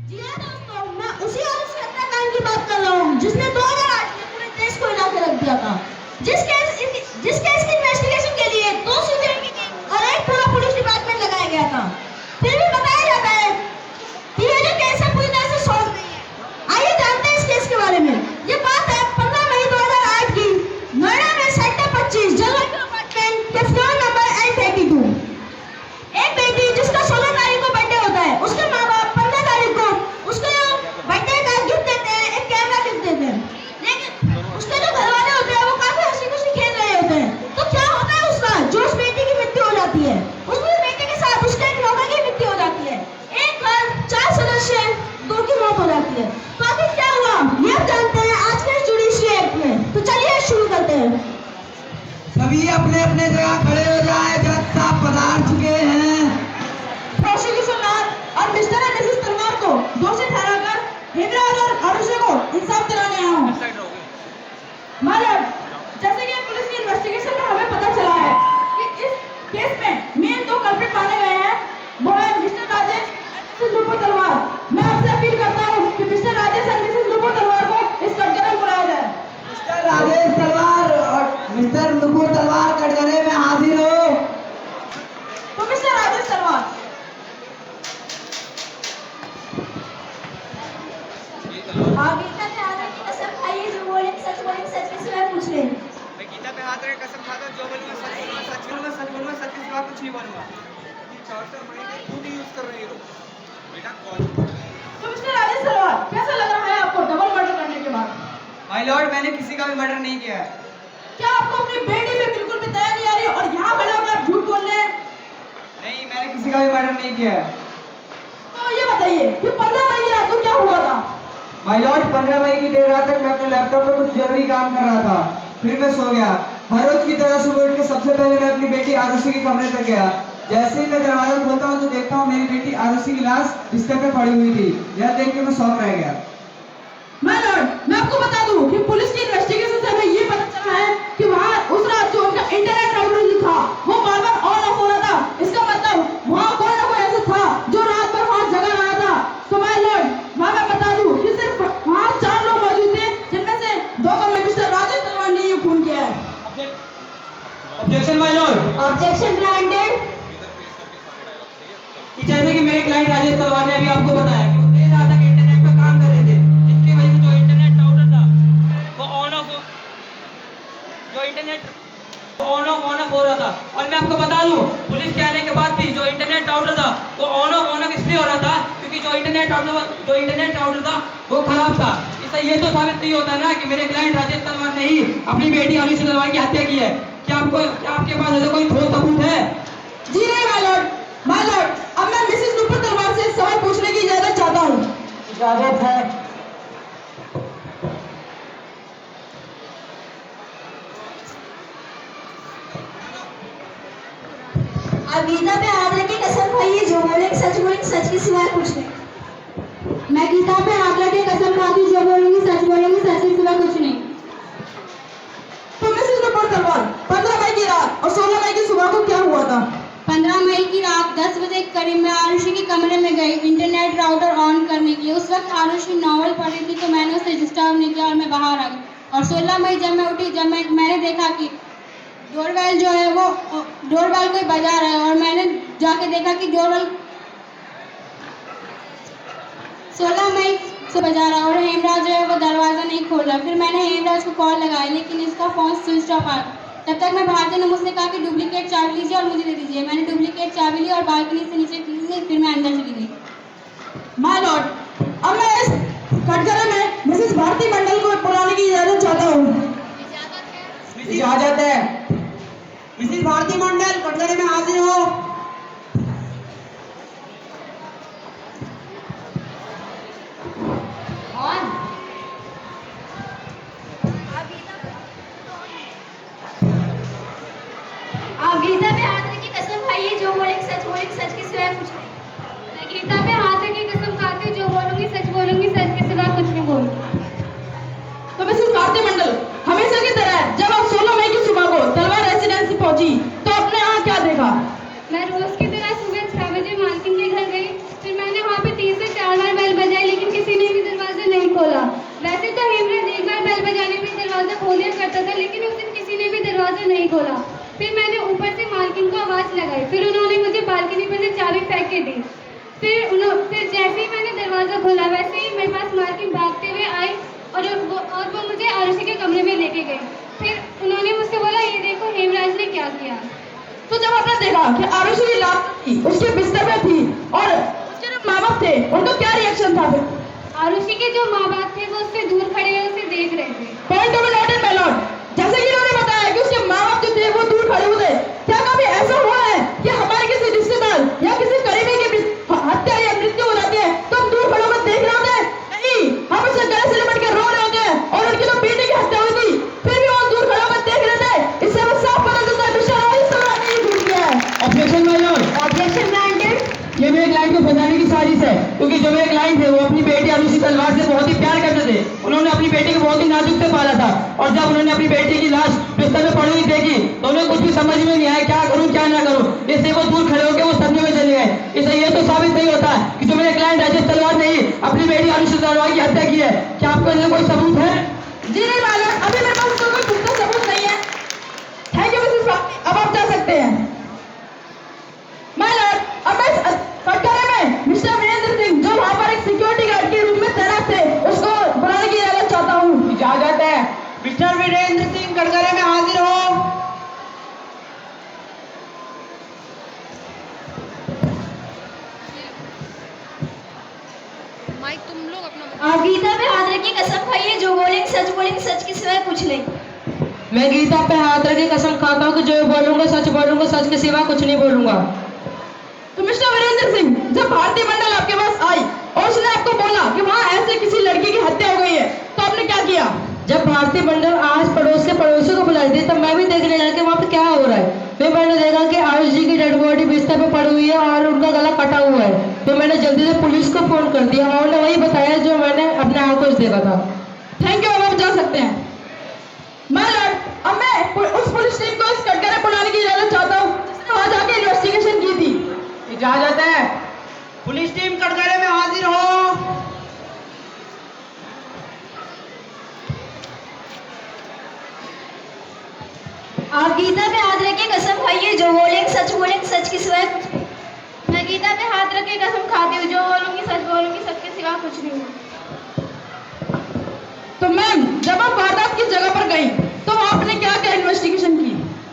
जी हाँ दोस्तों, मैं उसी आरुषि हत्याकांड की बात कर रहा हूँ जिसने 2008 में पूरे देश को हिला के रख दिया था। जिस केस की इन्वेस्टिगेशन के लिए 2 सीबीआई की टीम और एक पूरा पुलिस डिपार्टमेंट लगाया गया था। फिर भी बताया जाता है कि ये जो केस है पूरी तरह से सॉल्व नहीं है। आइए जानते हैं इस केस के बारे में। ये बात है 15 मई 2008 की, नोएडा में सेक्टर 25 जलवायु अपार्टमेंट के फ्लोर नंबर F82। एक बेटी जिसका 16 तारीख को बर्थडे होता है, उसके माँ बाप 15 तारीख को उसको बर्थडे का गिफ्ट देते हैं, एक कैमरा गिफ्ट देते हैं। लेकिन उसके जो घर वाले होते हैं वो काफी हंसी खुशी खेल रहे होते हैं। तो क्या होता है उसका, जो उस बेटी की मृत्यु हो जाती है, उस बेटे के साथ उसके एक नौकर की मृत्यु हो जाती है। एक घर 4 सदस्य, 2 की मौत हो जाती है। तो आखिर क्या हुआ ये आप जानते हैं आज के जुडिशरी एक्ट में। तो चलिए शुरू करते हैं। सभी अपने अपने जगह खड़े हो जाए, जज साहब पधार चुके हैं। प्रोसिक्यूशन और मिस्टर एंड मिसेस तलवार को दोषी ठहराकर हेमराज और आरुषि को इंसाफ दिलाने आया हूँ। महाराज, जैसे कि पुलिस की इन्वेस्टिगेशन में हमें पता चला है कि इस केस में मेन 2 कल्प्रिट माने गए हैं, वो है मिस्टर राजेश और मिसेस नुपुर तलवार। मैं आपसे अपील करता हूँ कि मिस्टर राजेश और मिसेस नुपुर तलवार को इस कटघरे में बुलाया जाए। मिस्टर राजेश तलवार और मिस्टर नुपुर तलवार कटघरे में हाजिर हो। तो मिस्टर राजेश तलवार, आप गीता पे हाथ रख के कसम खाइए, जो बोलेंगे सच के सिवा कुछ नहीं। मैं गीता पे हाथ रख कसम खाता हूँ, जो बोलूंगा सच बोलूंगा, सच के सिवा कुछ नहीं बोलूंगा। चार्टर माइंड तू नहीं यूज कर रही हो बेटा कॉल। तो मिस्टर राजेश तलवार, कैसा लग रहा है आपको डबल मर्डर करने के बाद? माय लॉर्ड, मैंने किसी का भी मर्डर नहीं किया है। क्या आपको अपनी बेटी पे बिल्कुल भी दया नहीं आ रही और यहाँ खड़े होकर आप झूठ बोल रहे हैं? नहीं, मैंने किसी का भी मर्डर नहीं किया है। तो ये बताइए कि 15 मई की रात को क्या हुआ था? माय लॉर्ड, 15 मई की देर रात तक मैं अपने लैपटॉप पे कुछ जरूरी काम कर रहा था, फिर मैं सो गया। हर रोज की तरह सुबह उठ के सबसे पहले मैं अपनी बेटी आरुषि के कमरे तक गया। जैसे ही मैं दरवाजा खोलता हूँ तो देखता हूँ मेरी बेटी आरुषि की लाश बिस्तर पे पड़ी हुई थी। यह देख के मैं शॉक रह गया। माय लॉर्ड, मैं आपको बता दूं कि पुलिस की इन्वेस्टिगेशन से हमें ये पता चला है कि वहाँ उस रात जो उनका इंटरनेट राउटर था वो बार-बार ऑन ऑफ हो रहा था। इसका मतलब वहाँ कोई ना कोई ऐसा था जो रात भर वहाँ जगा रहा था। तो माय लॉर्ड, वहाँ मैं बता दूं कि सिर्फ वहाँ 4 लोग मौजूद थे, जिनमें से 2 का मिस्टर राजेश तलवार ने ये खून किया है। Objection my Lord. Objection granted. जैसे कि मेरे क्लाइंट राजेश तलवार ने अभी आपको बताया कि वो देर रात तक इंटरनेट पर काम कर रहे थे, इसकी वजह से जो इंटरनेट राउटर था वो ऑन ऑफ हो रहा था। और मैं आपको बता दूं, पुलिस के आने के बाद भी जो इंटरनेट राउटर था वो ऑन ऑफ इसलिए हो रहा था क्योंकि जो इंटरनेट राउटर था वो खराब था। इससे ये तो साबित नहीं होता ना कि मेरे क्लाइंट राजेश तलवार ने ही अपनी बेटी आरुषि तलवार की हत्या की है। क्या आपके पास ऐसा कोई ठोस सबूत है? जी नहीं माय लॉर्ड। माय लॉर्ड, अब मैं मिसेस नुपुर तलवार से सवाल पूछने की इजाजत चाहता हूँ। इजाजत है। आप गीता पे हाथ रख के कसम खाइए, जो बोलेंगे सच के सिवाय कुछ नहीं। मैं गीता पे हाथ रख के कसम खाती हूँ, जो बोलूंगी सच के सिवाय कुछ नहीं। तो मिसेस नुपुर तलवार, 15 मई की रात और 16 मई की सुबह को क्या हुआ था? 15 मई की रात 10 बजे के करीब मैं आरुषि के कमरे में गई इंटरनेट राउटर ऑन करने के लिए। उस वक्त आरुषि नॉवल पढ़ रही थी तो मैंने उसे डिस्टर्ब नहीं किया और मैं बाहर आ गई। और 16 मई जब मैं उठी, मैंने देखा कि डोरबेल जो है वो डोरबेल कोई बजा रहा है और मैंने जाके देखा कि डोरबेल 16 मई से बजा रहा है और हेमराज जो है वो दरवाज़ा नहीं खोल रहा। फिर मैंने हेमराज को कॉल लगाई लेकिन इसका फ़ोन स्विच ऑफ आया। तब तक मैं भारतीय ने मुझसे कहा कि डुप्लीकेट चाबी लीजिए और मुझे दे दीजिए। मैंने डुप्लीकेट चाबी ली और बालकनी से नीचे ली, फिर मैं अंदर चली गई। माय लॉर्ड, अब मैं इस कटघरे में मिसेस भारती मंडल को बुलाने की इजाजत चाहता हूँ। इजाजत है। मिसेस भारती मंडल कटघरे में हाजिर हो। आप गीता पे हाथ रख के कसम खाइए, जो बोलेंगे सच के सिवाय कुछ नहीं। मैं गीता पे हाथ रख के कसम खाती हूँ, जो बोलूंगी सच के सिवाय कुछ नहीं बोलूंगी। तो मिसेस भारती मंडल, हमेशा की तरह जब आप 16 मई की सुबह को तलवार रेसिडेंसी पहुंची तो आपने यहाँ क्या देखा? मैं गए। फिर उन्होंने मुझसे बोला ये देखो हेमराज ने क्या किया। तो जब आपने देखा कि आरुषि की लाश थी, उसके बिस्तर में थी और उसके जो माँ बाप थे उनका क्या रिएक्शन था फिर? आरुषि के जो माँ बाप थे वो उससे दूर खड़े हुए उसे देख रहे थे। Point to be noted my Lord, जैसे कि इन्होंने बताया कि उसके माँ बाप जो थे वो दूर खड़े हुए थे, क्या कभी ऐसा हुआ है कि हमारे किसी रिश्तेदार या किसी करीबी की हत्या या मृत्यु हो जाती है तो हम दूर खड़े होकर देख रहे होते हैं? नहीं, हम उसे गले से लिपट के रो रहे होते हैं। और उनकी जो बेटे की हत्या हुई थी फिर भी वो दूर खड़े होकर देख रहे थे। इससे वो साफ पता चलता है मिस्टर राजेश तलवार ने ये झूठ किया है। Objection my Lord. Objection granted. ये मेरे क्लाइंट को फंसाने की साजिश है, क्योंकि जो मेरे क्लाइंट थे वो अपनी बेटी आरुषि तलवार से बहुत ही प्यार करते थे। उन्होंने अपनी बेटी को बहुत ही नाजुक से पाला था और जब उन्होंने अपनी बेटी की लाश बिस्तर में पड़ी हुई देखी तो उन्हें कुछ भी समझ में नहीं आया क्या करूं क्या ना करूं, इससे वो दूर खड़े होकर वो सपने में चले गए। इससे ये तो साबित नहीं होता कि जो मेरे क्लाइंट राजेश तलवार ने ही अपनी बेटी आरुषि तलवार की हत्या की है। क्या आपको इसमें कोई सबूत है? जी नहीं मालूम, अभी मेरे पास कोई पुख्ता सबूत नहीं है। थैंक यू मिसेस फाती, अब आप जा सकते हैं। माय लॉर्ड, अब मैं कटघरे में मिस्टर वीरेंद्र सिंह जो वहाँ पर एक सिक्योरिटी गार्ड के रूप में तैनात थे उसको बुलाने की इजाजत चाहता हूँ। इजाजत है। मिस्टर वीरेंद्र सिंह कटघरे में हाजिर हो। आप गीता पे हाथ रखी कसम खाइए जो बोलेंगे सच के सिवाय कुछ नहीं। मैं गीता पे हाथ रख के कसम खाता हूँ कि जो बोलूंगा सच के सिवा कुछ नहीं बोलूंगा। तो मिस्टर वीरेंद्र सिंह, जब भारतीय मंडल आपके पास आई और उसने आपको बोला कि वहाँ ऐसे किसी लड़की की हत्या हो गई है तो आपने क्या किया? जब भारतीय मंडल आज पड़ोस के पड़ोसियों को बुलाई थी तब मैं भी देखने लगा कि वहाँ पे क्या हो रहा है। फिर मैंने देखा कि आयुष जी की डेड बॉडी बिस्तर पे पड़ी हुई है और उनका गला कटा हुआ है। तो मैंने जल्दी से पुलिस को फोन कर दिया और उन्होंने वही बताया जो मैंने अपने आंखों से देखा था। थैंक यू, अब आप जा सकते हैं। माय लॉर्ड, अब मैं उस पुलिस टीम को इस कटघरे बुलाने की इजाजत चाहता हूँ जिसने वहाँ जाके इन्वेस्टिगेशन की थी। इजाजत है। पुलिस टीम कटघरे में हाजिर हो। आप गीता पे हाथ रख के कसम खाइए जो बोलेंगे सच के सिवाय कुछ नहीं। मैं गीता पे हाथ रख के कसम खाती हूँ जो बोलूंगी सच के सिवा कुछ नहीं। तो मैम, जब आप वारदात की जगह पर गई तो आपने क्या क्या इन्वेस्टिगेशन की?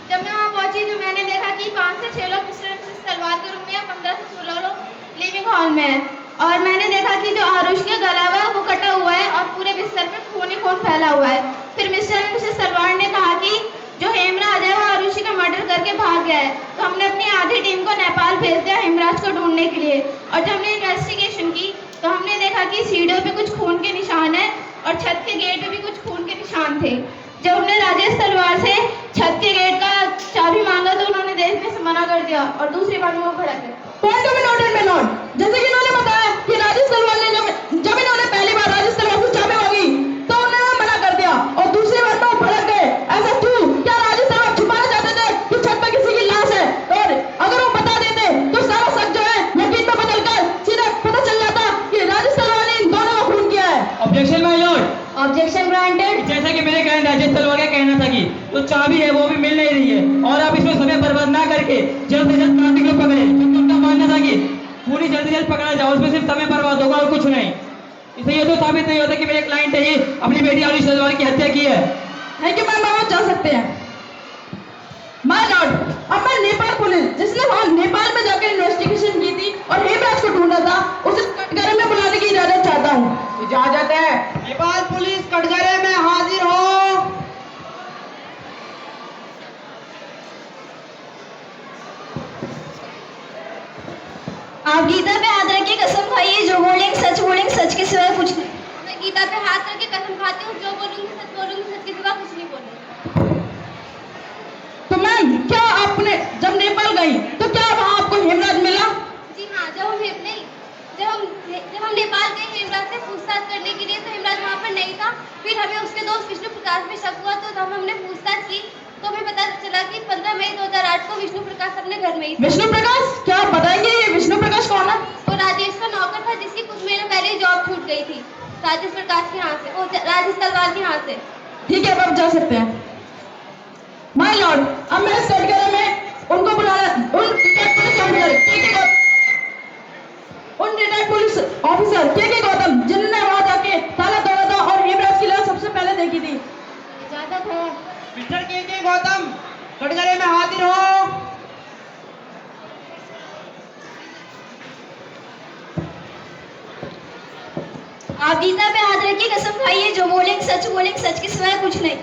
जब मैं वहाँ पहुंची तो मैंने देखा कि 5 से 6 लोग मिस्टर मिसेस तलवार के रूम में है, 15 से 16 लोग लिविंग हॉल में है। और मैंने देखा कि जो आरुष का गला हुआ है वो कटा हुआ है और पूरे बिस्तर पे खून ही खून फैला हुआ है। फिर मिस्टर मिसेस तलवार ने कहा कि जो हेमराज है वो आरुषि का मर्डर करके भाग गया है। तो हमने अपनी आधी टीम को नेपाल भेज दिया हेमराज को ढूंढने के लिए। और जब हमने इन्वेस्टिगेशन की तो हमने देखा कि सीढ़ियों पे कुछ खून के निशान है और छत के गेट पे भी कुछ खून के निशान थे। जब हमने राजेश तलवार से छत के गेट का चाबी मांगा तो उन्होंने देखने से मना कर दिया और दूसरी बार वो भड़क गए। Point to be noted my Lord, जैसे कि इन्होंने बताया कि राजेश तलवार ने जब इन्होंने पहली बार राजेश तलवार से चाबी मांगी तो उन्होंने मना कर दिया और दूसरी बार तो भड़क गए। ऐसा क्यों? क्या राजेश तलवार छुपाना चाहते थे कि छत पर किसी की लाश है? और अगर वो बता देते तो सारा शक जो है यकीन में बदलकर सीधा पता चल जाता कि राजेश तलवार ने इन दोनों का खून किया है। Objection my Lord. Objection granted. जैसा कि मेरे क्लाइंट राजेश तलवार का कहना था कि जो चाबी है वो भी मिल नहीं रही है और आप इसमें समय बर्बाद ना करके जल्द से जल्द कार्तिक को पकड़े, क्योंकि उनका मानना था कि पूरी जल्द से जल्द पकड़ा जाओ, उसमें सिर्फ समय बर्बाद होगा और कुछ नहीं। इससे ये तो साबित नहीं होता कि मेरे क्लाइंट ने ही अपनी बेटी आरुषि तलवार की हत्या की है। थैंक यू मैम, आप जा सकते हैं। माय लॉर्ड, अब मैं नेपाल पुलिस जिसने वहाँ नेपाल में जाकर इन्वेस्टिगेशन की थी और हेमराज को ढूंढा था उसे कटघरे में बुलाने की इजाजत चाहता हूँ। इजाजत है। नेपाल पुलिस कटघरे में हाजिर हो। आप गीता पे हाथ रख के कसम खाइए जो बोलेंगे सच के सिवाय कुछ नहीं। मैं गीता पे हाथ रख के कसम खाती हूँ जो बोलूंगी सच के सिवा कुछ नहीं बोलूंगी। तो मैम, क्या आपने जब नेपाल गई तो क्या वहाँ आपको हेमराज मिला? जी हाँ, जब हम नेपाल गए हेमराज से पूछताछ करने के लिए तो हेमराज वहाँ पर नहीं था। फिर हमें उसके दोस्त विष्णु प्रकाश पे शक हुआ तो तब हमने पूछताछ की तो हमें पता चला कि 15 मई 2008 को विष्णु प्रकाश अपने घर में ही था। विष्णु प्रकाश, क्या आप बताएंगे ये विष्णु प्रकाश कौन है? वो राजेश का नौकर था जिसकी कुछ महीने पहले जॉब छूट गई थी राजेश प्रकाश के यहाँ से, राजेश तलवार के यहाँ से। ठीक है, अब आप जा सकते हैं। माय लॉर्ड, अब मैं इस कटघरे में उनको बुलाना उन रिटायर्ड पुलिस ऑफिसर के गौतम जिन्होंने वहां जाके ताला तोड़ा था और हेमराज की लाश सबसे पहले देखी थी। इजाजत है। आप गीता पे हाथ रखिए, कसम खाइए, जो बोलेंगे सच के सिवाय कुछ नहीं।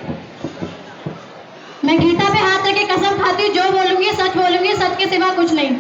मैं गीता पे हाथ रख के कसम खाती हूँ, जो बोलूंगी सच के सिवा कुछ नहीं।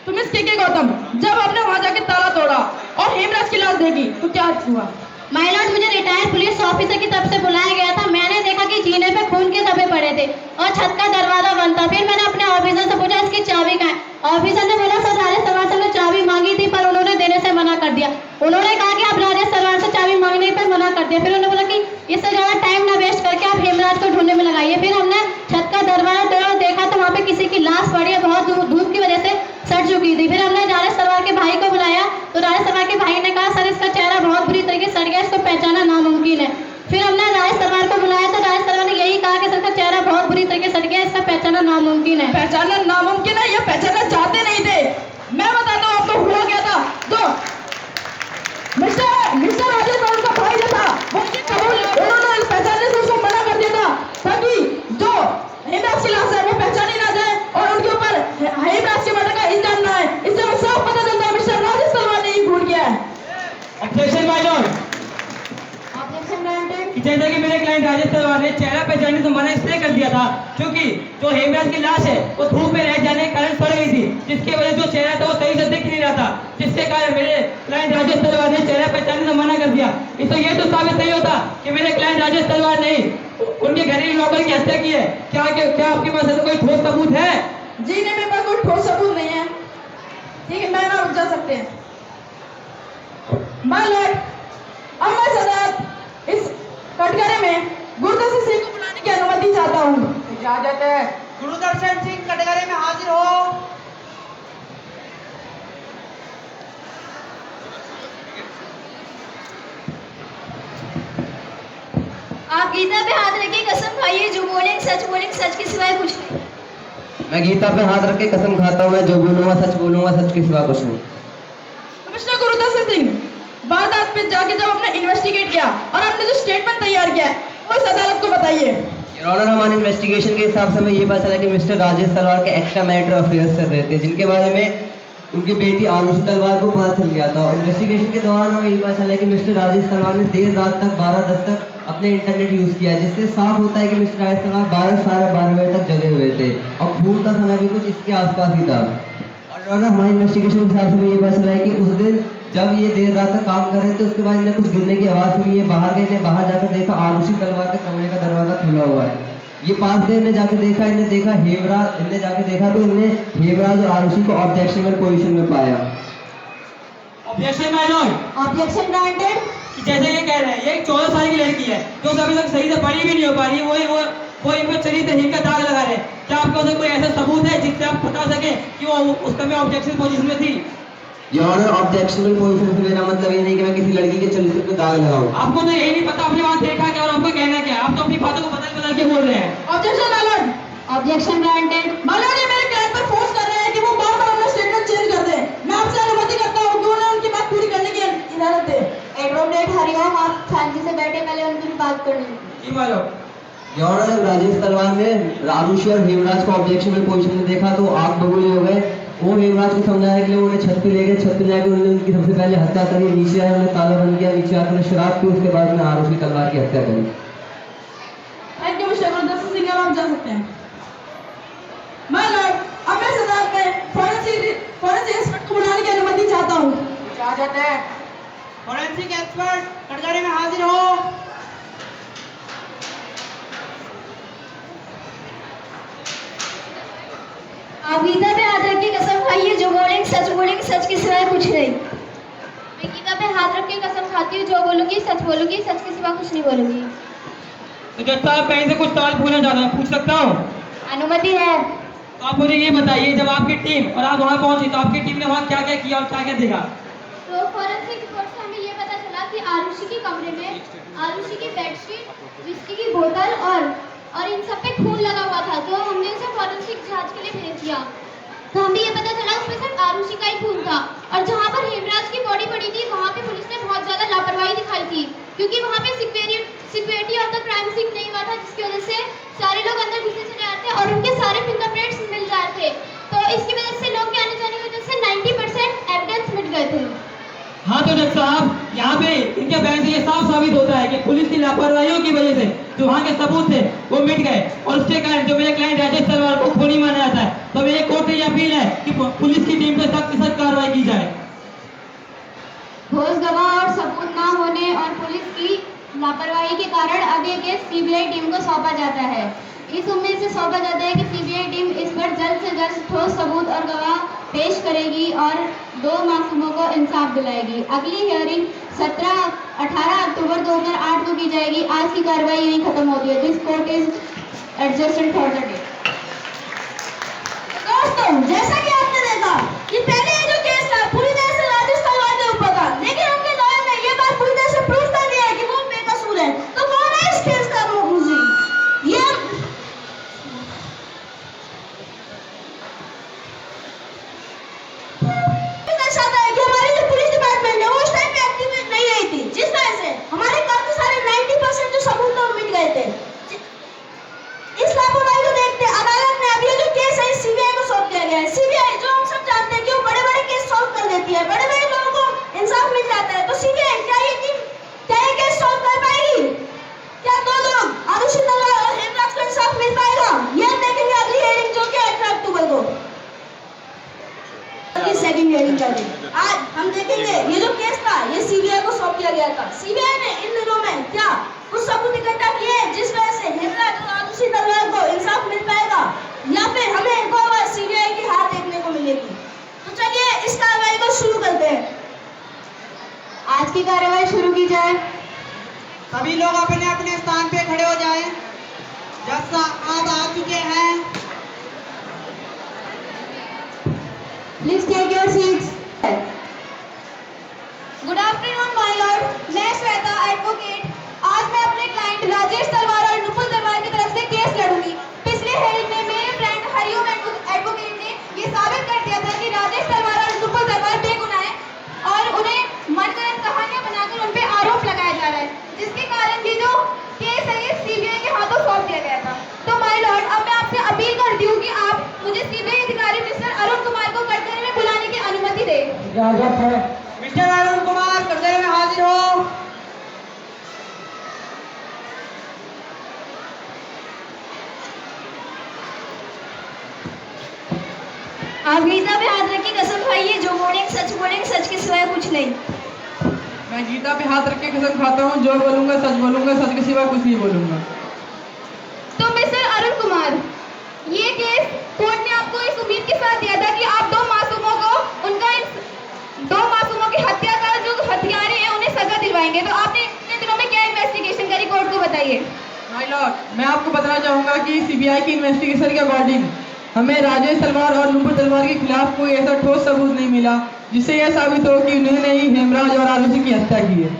तुम इस के गौतम, जब आपने वहां जाके ताला तोड़ा और हेमराज की लाश देखी तो क्या हुआ? माय लॉर्ड, मुझे रिटायर्ड पुलिस ऑफिसर की तरफ से बुलाया गया था। मैंने देखा कि जीने पे खून के धब्बे पड़े थे और छत का दरवाजा बंद था। फिर मैंने अपने ऑफिसर से पूछा इसकी चाबी कहाँ है। ऑफिसर ने बोला सर राजेश तलवार से हमने चाबी मांगी थी पर उन्होंने देने से मना कर दिया। उन्होंने कहा कि आप राजेश तलवार से चाबी मांगने पर मना कर दिया। फिर उन्होंने बोला कि इससे ज्यादा टाइम ना वेस्ट करके आप हेमराज को ढूंढने में लगाइए। फिर हमने छत का दरवाजा तोड़ा और देखा तो वहाँ पे किसी की लाश पड़ी है, बहुत धूप की वजह से सड़ चुकी थी। फिर हमने राजेश तलवार के भाई को बुलाया तो राजेश तलवार के भाई ने कहा सर इसका चेहरा बहुत बुरी तरीके से सड़ गया, इसको पहचाना नामुमकिन है। फिर हमने राजेश तलवार को बुलाया तो राजेश तलवार ने यही कहा कि सर का चेहरा बहुत बुरी तरीके से सड़ गया, इसका पहचाना नामुमकिन है। पहचानना नामुमकिन है, ये पहचानना चाहते नहीं थे। मैं बताता हूँ आपको हुआ क्या था। तो मिस्टर राजेश और उनका भाई जो था वो ये कबूल, उन्होंने पहचानने से उसको मना कर दिया था ताकि जो हेमराज की लाश है वो पहचानी ना जाए और उनके ऊपर हेमराज के मर्डर का इल्जाम ना है। इससे हमें साफ पता चलता है मिस्टर राजेश तलवार ने ही खून किया है। Objection my Lord. जैसा कि मेरे क्लाइंट राजेश तलवार ने चेहरा पहचानने से मना इसलिए कर दिया था क्योंकि जो हेमराज की लाश है वो धूप में रह जाने के कारण सड़ गई थी, जिसकी वजह से जो चेहरा था वो सही से दिख नहीं रहा था, जिसके कारण मेरे क्लाइंट राजेश तलवार ने चेहरा पहचानने से मना कर दिया। इससे ये तो साबित नहीं होता कि मेरे क्लाइंट राजेश तलवार ने उनके घरेलू नौकर की हत्या की है। क्या आपके पास ऐसा कोई ठोस सबूत है? जी नहीं, मेरे पास कोई ठोस सबूत नहीं है। ठीक है, मैं ना जा सकते हैं। माय लॉर्ड, अब मैं सदात इस कटघरे में गुरुदर्शन सिंह को बुलाने की अनुमति चाहता हूँ। इजाजत है। गुरुदर्शन सिंह कटघरे में हाजिर हो। आप गीता पे हाथ रखिए, कसम खाइए, जो बोलेंगे सच के सिवाय कुछ नहीं। मैं गीता पे हाथ रख के कसम खाता हूँ, मैं जो बोलूंगा सच के सिवा कुछ नहीं। मिस्टर गुरुदर्शन सिंह, वारदात पे जाके जब आपने इन्वेस्टिगेट किया और आपने जो स्टेटमेंट तैयार किया वो इस अदालत को बताइए। योर ऑनर, हमारे इन्वेस्टिगेशन के हिसाब से हमें ये पता चला कि मिस्टर राजेश तलवार के एक्स्ट्रा मैरिटल अफेयर्स चल रहे थे, जिनके बारे में उनकी बेटी आरुषि तलवार को पता चल गया था। और इन्वेस्टिगेशन के दौरान हमें ये पता चला कि मिस्टर राजेश तलवार ने देर रात तक 12:10 तक अपने इंटरनेट यूज किया, जिससे साफ होता है कि मिस्टर राजेश तलवार 12 बजे तक जगे हुए थे और खून का समय भी कुछ इसके आसपास ही था। और ऑनर, हमारे इन्वेस्टिगेशन के हिसाब से हमें ये पता चला है कि उस दिन जब ये देर रात तक काम कर रहे थे उसके बाद इन्हें कुछ गिरने की आवाज़ सुनी है। बाहर गए, इन्हें बाहर जाकर देखा आरुषि तलवार के कमरे का दरवाजा खुला हुआ है। ये पास गए, इन्हें जाके देखा, इन्हें देखा हेमराज, इन्हें जाके देखा तो इन्हें हेमराज और आरुषि को ऑब्जेक्शनल पोजीशन में पाया। Objection my Lord. Objection granted. कि जैसे ये कह रहे हैं, ये एक 14 साल की लड़की है जो अभी तक सही से पढ़ी भी नहीं हो पा रही, वो इन पर चरित्रहीन का दाग लगा रहे हैं। क्या आपके पास कोई ऐसा सबूत है जिससे आप बता सके कि वो उस समय ऑब्जेक्शन पोजीशन में थी? योर ऑनर, ऑब्जेक्शनल पोजीशन से मेरा मतलब ये नहीं कि मैं किसी लड़की के चरित्र पे दाग लगाऊं। आपको तो यही नहीं पता आपने वहां देखा क्या और आपका कहना क्या है? आप तो अपनी बातों को बदल के बोल रहे हैं। Objection my Lord. Objection granted. My Lord, ये मेरे क्लाइंट पर फोर्स कर रहे हैं कि वो बार-बार अपना स्टेटमेंट चेंज कर दें। मैं आपसे अनुमति करता हूँ कि उन्हें उनकी बात पूरी करने की इजाजत दें। एडवोकेट हरिओम, आप शांति से बैठे, पहले उनकी बात कर लीजिए। जी my lord. Your honour, Rajesh Talwar ने आरुषि और हेमराज को ऑब्जेक्शनल पोजीशन में देखा तो आग बबूले हो गए। वो हेमराज को समझाने के लिए उन्हें छत पे ले गए। छत पे जाकर उन्होंने उनकी सबसे पहले हत्या करी। नीचे आए, उन्होंने ताला बंद किया, नीचे आकर उन्हें शराब पी, उसके बाद उन्होंने आरुषि तलवार की हत्या करी। Thank you mister Gurudarshan Singh, अब आप जा सकते हैं। माय लॉर्ड, अब मैं सदात में फॉरेंसिक एक्सपर्ट को बुलाने की अनुमति चाहता हूँ। इजाजत है। फॉरेंसिक एक्सपर्ट कटघरे में हाजिर हो। आप गीता पे हाथ रख के कसम खाइए, जो बोलेंगे सच के सिवाय कुछ नहीं। मैं गीता पे हाथ रख के कसम खाती हूँ, जो बोलूंगी सच के सिवा कुछ नहीं बोलूंगी। तो जज साहब, कहीं से कुछ सवाल पूछना चाहता हूँ, पूछ सकता हूँ? अनुमति है। तो आप मुझे ये बताइए, जब आपकी टीम और आप वहाँ पहुंची तो आपकी टीम ने वहाँ क्या क्या किया और क्या क्या देखा? तो फॉरेंसिक रिपोर्ट से हमें ये पता चला कि आरुषि के कमरे में आरुषि की बेडशीट, विस्की की बोतल और इन सब पे खून लगा हुआ था। तो हमने उसे फॉरेंसिक जांच के लिए भेज दिया। तो हमें ये पता चला उसमें सिर्फ आरुषि का ही खून था। और जहाँ पर हेमराज की बॉडी पड़ी थी वहाँ पे पुलिस ने बहुत ज़्यादा लापरवाही दिखाई थी, क्योंकि वहाँ पे security of the crime scene नहीं हुआ था, जिसकी वजह से सारे लोग अंदर घुसे चले आते और उनके सारे फिंगरप्रिंट्स मिल जाते थे। तो इसकी वजह से लोग के आने जाने की वजह से 90% एविडेंस मिट गए थे। हाँ तो जज साहब, यहाँ पे इनके बयान से ये साफ साबित होता है कि पुलिस की लापरवाहियों की वजह से जो वहाँ के सबूत थे वो मिट गए, और उसके कारण जो मेरे क्लाइंट राजेश तलवार को खूनी माना जाता है। तो मेरे कोर्ट से ये अपील है कि पुलिस की टीम पे सख्त से सख्त कार्रवाई की जाए। ठोस गवाह और सबूत ना होने और पुलिस की लापरवाही के कारण अब ये केस सीबीआई टीम को सौंपा जाता है। इस उम्मीद से सौंपा जाता है कि सीबीआई टीम इस पर जल्द से जल्द ठोस सबूत और गवाह पेश करेगी और 2 मासूमों को इंसाफ दिलाएगी। अगली हियरिंग 18 अक्टूबर 2008 को की जाएगी। आज की कार्रवाई यहीं खत्म होती है। This court is adjusted for the day. दोस्तों, जैसा कि आपने देखा कि पहले ये जो केस था पूरी तरह से राजेश तलवार के ऊपर था, लेकिन उनके लॉयर ने ये बात पूरी तरह से प्रूव कर दिया है कि वो बेकसूर है। तो कौन है इस केस का मुलजिम? ये दर्शाता है कि हमारी जो पुलिस डिपार्टमेंट है वो उस टाइम पे एक्टिव नहीं रही थी, जिस वजह से हमारे काफी सारे 90% जो सबूत थे वो मिट गए थे। इस लापरवाही को देखते अदालत ने अभी जो केस है सीबीआई को सौंप दिया गया है। सीबीआई जो हम सब जानते हैं कि वो बड़े-बड़े केस सॉल्व कर देती है, बड़े-बड़े लोगों को इंसाफ मिल जाता है। तो सीबीआई क्या ये केस सॉल्व कर पाएगी? क्या 2 लोग आरुषि तलवार और हेमराज को इंसाफ मिल पाएगा? ये हम देखेंगे अगली हियरिंग जो कि 18 अक्टूबर को की सेकंड हियरिंग करेंगे। आज हम देखेंगे ये जो केस था ये सीबीआई को सौंप दिया गया था। सीबीआई ने इन दिनों में क्या कुछ सबूत इकट्ठा किए जिस वजह से हेमराज और आरुषि तलवार को इंसाफ मिल पाएगा, या फिर हमें एक और बार सीबीआई की हार देखने को मिलेगी? तो चलिए इस कार्रवाई को शुरू करते हैं। आज की कार्रवाई शुरू की जाए। सभी लोग अपने अपने स्थान पे खड़े हो जाएं। जज साहब आ चुके हैं। Please take your seats. Good afternoon, my lord. मैं श्वेता एडवोकेट आज मैं अपने क्लाइंट राजेश तलवार और नुपुर तलवार की तरफ से केस लड़ूंगी। पिछले हेयरिंग में मेरे फ्रेंड हरिओम एडवोकेट ने ये साबित कर दिया था कि राजेश तलवार और नुपुर तलवार बेगुनाह हैं और उन्हें मनगढ़ंत कहानियां बनाकर उन पे आरोप लगाया जा रहा है, जिसके कारण ये जो केस है ये सीबीआई के हाथों सौंप दिया गया था। तो माय लॉर्ड, अब मैं आपसे अपील करती हूँ कि आप मुझे सीबीआई अधिकारी मिस्टर अरुण कुमार को कटघरे में बुलाने की अनुमति दें। इजाजत है। मिस्टर अरुण कुमार कटघरे में हाजिर हो। आप गीता पे हाथ रख के कसम खाइए, जो बोलेंगे सच के सिवाय कुछ नहीं। मैं गीता पे हाथ रख के कसम खाता हूँ, जो बोलूंगा, सच के सिवा कुछ नहीं बोलूंगा। तो मिस्टर अरुण कुमार, ये केस कोर्ट ने आपको इस उम्मीद के साथ दिया था कि आप 2 मासूमों की हत्या का जो हत्यारे हैं उन्हें सजा दिलवाएंगे। तो आपने इतने दिनों में क्या इन्वेस्टिगेशन करी, कोर्ट को बताइए। माय लॉर्ड, मैं आपको बताना चाहूंगा कि सीबीआई की इन्वेस्टिगेशन के अकॉर्डिंग हमें राजेश तलवार और नुपुर तलवार के खिलाफ कोई ऐसा ठोस सबूत नहीं मिला जिससे यह साबित हो कि उन्होंने ही हेमराज और आरुषि की हत्या की है।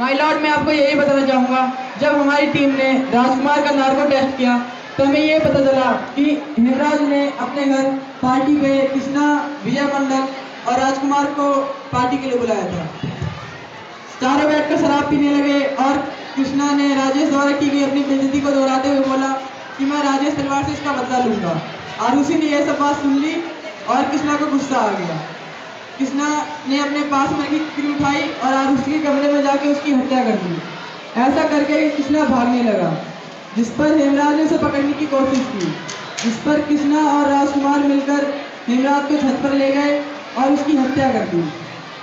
माय लॉर्ड, मैं आपको यही बताना चाहूँगा, जब हमारी टीम ने राजकुमार का नार्को टेस्ट किया तो हमें ये पता चला कि हेमराज ने अपने घर पार्टी पे कृष्णा, विजय मंडल और राजकुमार को पार्टी के लिए बुलाया था। चारों बैठकर शराब पीने लगे और कृष्णा ने राजेश द्वारा की गई अपनी बेइज्जती को दोहराते हुए बोला कि मैं राजेश तलवार से इसका बदला लूंगा। आरुषि ने यह सब बात सुन ली और कृष्णा को गुस्सा आ गया। कृष्णा ने अपने पास में रखी किल उठाई और आरुषि के कमरे में जाके उसकी हत्या कर दी। ऐसा करके कृष्णा भागने लगा, जिस पर हेमराज ने उसे पकड़ने की कोशिश की, जिस पर कृष्णा और राजकुमार मिलकर हेमराज को छत पर ले गए और उसकी हत्या कर दी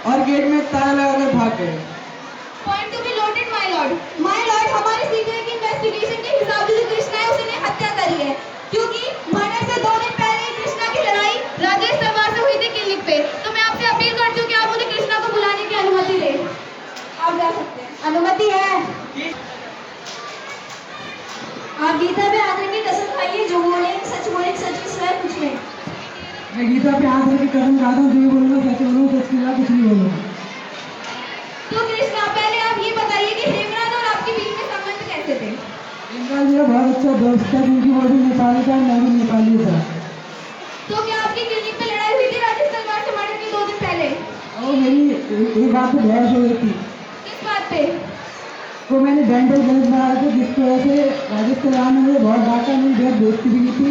और गेट में ताला लगाकर भाग गए। Point to be noted my Lord. My Lord, हमारी सीबीआई की इन्वेस्टिगेशन के हिसाब से जो कृष्णा है उसने हत्या करी है, क्योंकि मर्डर से 2 दिन पहले कृष्णा की लड़ाई राजेश तलवार से हुई थी क्लिनिक पे। तो मैं आपसे अपील करती हूँ कि आप मुझे कृष्णा को बुलाने की अनुमति दें। आप जा सकते हैं। अनुमति है। आप गीता पे हाथ रख के कसम खाइए, जो बोलेंगे सच के सिवाय कुछ नहीं। मैं गीता पे हाथ रख के कसम खाता हूँ, जो बोलूंगा, सच के सिवा कुछ नहीं बोलूंगा। तो कृष्णा, पहले आप ये बताइए कि हेमराज और आपके बीच में संबंध कैसे थे? हेमराज मेरा बहुत अच्छा दोस्त था, क्योंकि वो भी नेपाली था, मैं भी नेपाली था। तो क्या आपकी क्लिनिक में लड़ाई हुई थी राजेश तलवार से मर्डर के 2 दिन पहले? और मेरी एक बात पे बहस हो गई थी। किस बात पे? वो मैंने डेंटल गलत बना रहा था, जिसकी वजह से राजेश तलवार ने मुझे बहुत डांटा, मेरी बहुत दोस्ती भी की थी।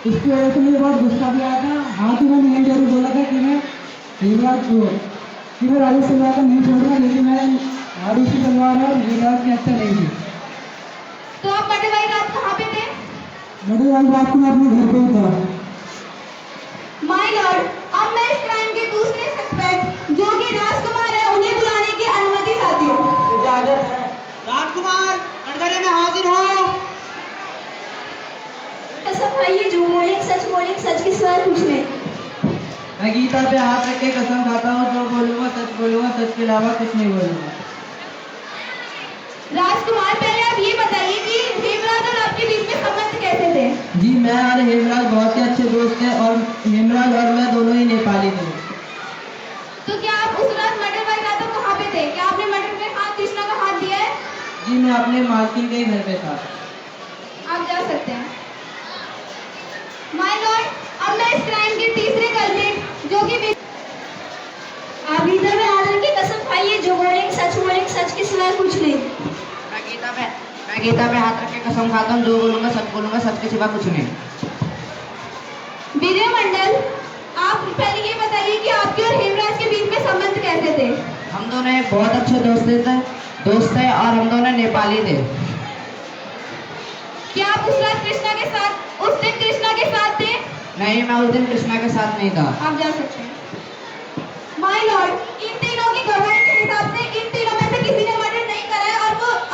इसकी वजह से मुझे बहुत गुस्सा भी आया था। हाँ, तो मैंने यही जरूर बोला था कि मैं हेमराज को कि मैं राजेश तलवार को नहीं छोड़ूंगा, लेकिन मैं आरुषि तलवार और युवराज की हत्या नहीं की। तो आप मर्डर वाली रात कहाँ पे थे? मर्डर वाली रात को मैं अपने घर पे ही था। माय लॉर्ड, अब मैं इस क्राइम के दूसरे सस्पेक्ट जो कि राजकुमार है उन्हें बुलाने की अनुमति चाहती हूँ। इजाजत है। राजकुमार कटघरे में हाजिर हो। कसम खाइए, जो बोलेंगे सच के सिवाय कुछ नहीं। मैं गीता पे हाथ रख के कसम खाता हूँ, जो बोलूंगा, सच के अलावा कुछ नहीं बोलूंगा। राजकुमार, पहले आप ये बताइए कि हेमराज और आपके बीच में संबंध कैसे थे? जी, मैं और हेमराज बहुत ही अच्छे दोस्त हैं और हेमराज और मैं दोनों ही नेपाली थे। तो क्या आप उस रात मर्डर वाली रात को कहाँ पे थे? क्या आपने मर्डर में हाथ कृष्णा का हाथ दिया है? जी, मैं अपने मालकिन के ही घर पे था। आप जा सकते हैं। माय लॉर्ड, अब मैं इस क्राइम के तीसरे कल्प्रिट जो कि आप इधर में आदर की कसम खाइए, जो बोलेंगे सच के सिवाय कुछ नहीं। मैं गीता पे हाथ रख के कसम खाता हूँ, जो बोलूंगा, सच के सिवा कुछ नहीं। विजय मंडल, आप पहले ये बताइए कि आपके और हेमराज के बीच में संबंध कैसे थे? हम दोनों एक बहुत अच्छे दोस्त थे और हम दोनों नेपाली थे। क्या आप उस रात उस दिन कृष्णा के साथ थे? नहीं, मैं उस दिन कृष्णा के साथ नहीं था। आप जा सकते हैं। माय लॉर्ड, इन तीनों की गवाही के हिसाब से इन तीनों में से किसी ने मर्डर नहीं करा है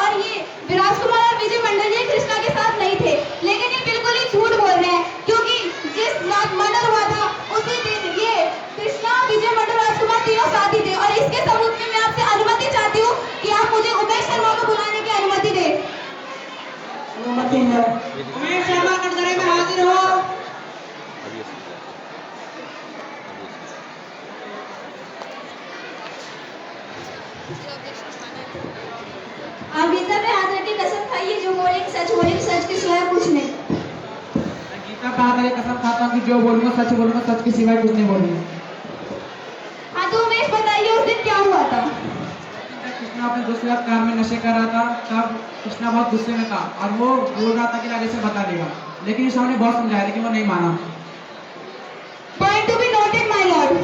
और ये राजकुमार और विजय मंडल ये कृष्णा के साथ नहीं थे। लेकिन ये बिल्कुल ही झूठ बोल रहे हैं, क्योंकि जिस रात मर्डर हुआ था उसी दिन ये कृष्णा, विजय मंडल, राजकुमार तीनों साथी थे। और इसके सबूत में मैं आपसे अनुमति चाहती हूँ कि आप मुझे उमेश शर्मा को बुलाने की अनुमति दें। अनुमति है। उमेश शर्मा कटघरे में हाजिर हो। आप गीता पे हाथ रख के कसम खाइए, जो बोलेंगे सच के सिवाय कुछ नहीं। मैं गीता पे हाथ रख के कसम खाता हूँ कि जो बोलूंगा, सच के सिवाय कुछ नहीं बोलूंगा। हाँ, तो उमेश बताइए उस दिन क्या हुआ था? कृष्णा अपने दोस्त के साथ कार में नशे कर रहा था, तब कृष्णा बहुत गुस्से में था और वो बोल रहा था कि राजेश से बता देगा, लेकिन उसने उन्हें बहुत समझाया, लेकिन वो नहीं माना। Point to be noted my Lord,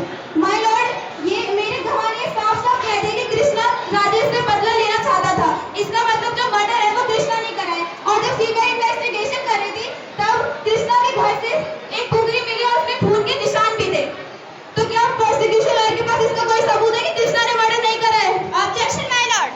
ये मेरे गवाह ने साफ कह दिया कि कृष्णा राजेश से बदला लेना चाहता था। इसका मतलब जो मर्डर है वो कृष्णा ने करा है। और जब सीबीआई इन्वेस्टिगेशन कर रही थी तब कृष्णा के घर से एक टुकड़ी मिली और उसमें खून के निशान भी थे। तो क्या प्रोसिक्यूशन लॉयर के पास इसका कोई सबूत है कि कृष्णा ने मर्डर नहीं करा है? Objection my Lord.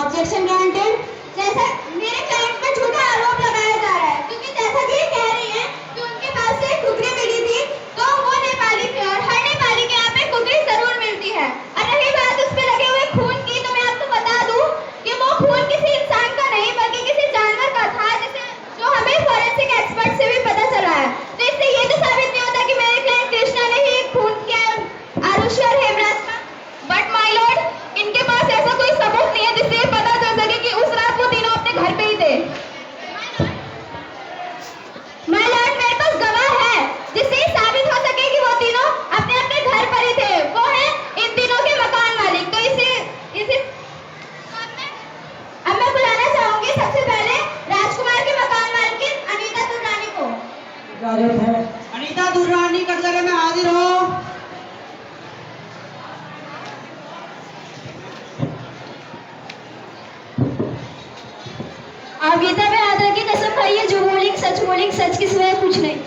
Objection granted. जैसा मेरे क्लाइंट पर झूठा आरोप लगाया जा रहा है, क्योंकि जैसा कि ये कह रही हैं कि उनके पास से एक टुकड़ी मिली थी, तो वो नेपाली थे और हर नेपाली के यहाँ पे टुकड़ी जरूर मिलती है। और रही बात उस पे लगे हुए खून की, तो मैं आपको बता दूं कि वो खून किसी इंसान का नहीं बल्कि किसी जानवर का था, जिसे जो हमें फॉरेंसिक एक्सपर्ट से भी पता चला है। तो इससे ये तो साबित नहीं होता कि मेरे क्लाइंट कृष्णा ने ही खून किया आरुषि और हेमराज का। बट माय लॉर्ड, इनके पास ऐसा कोई सबूत नहीं है जिससे ये पता चल सके कि उस रात वो तीनों अपने घर पे ही थे। माय लॉर्ड, मेरे पास गवाह है जिससे ये साबित हो सके कि वो तीनों अपने अपने घर पर ही थे। वो है इन तीनों के मकान मालिक। तो इसे अब मैं बुलाना चाहूंगी सबसे पहले राजकुमार के मकान मालिक अनीता दुर्रानी को। इजाजत है। अनीता दुर्रानी कटघरे में हाजिर हो। आप गीता पे हाथ रख के कसम खाइए, जो बोलेंगे सच के सिवाय कुछ नहीं।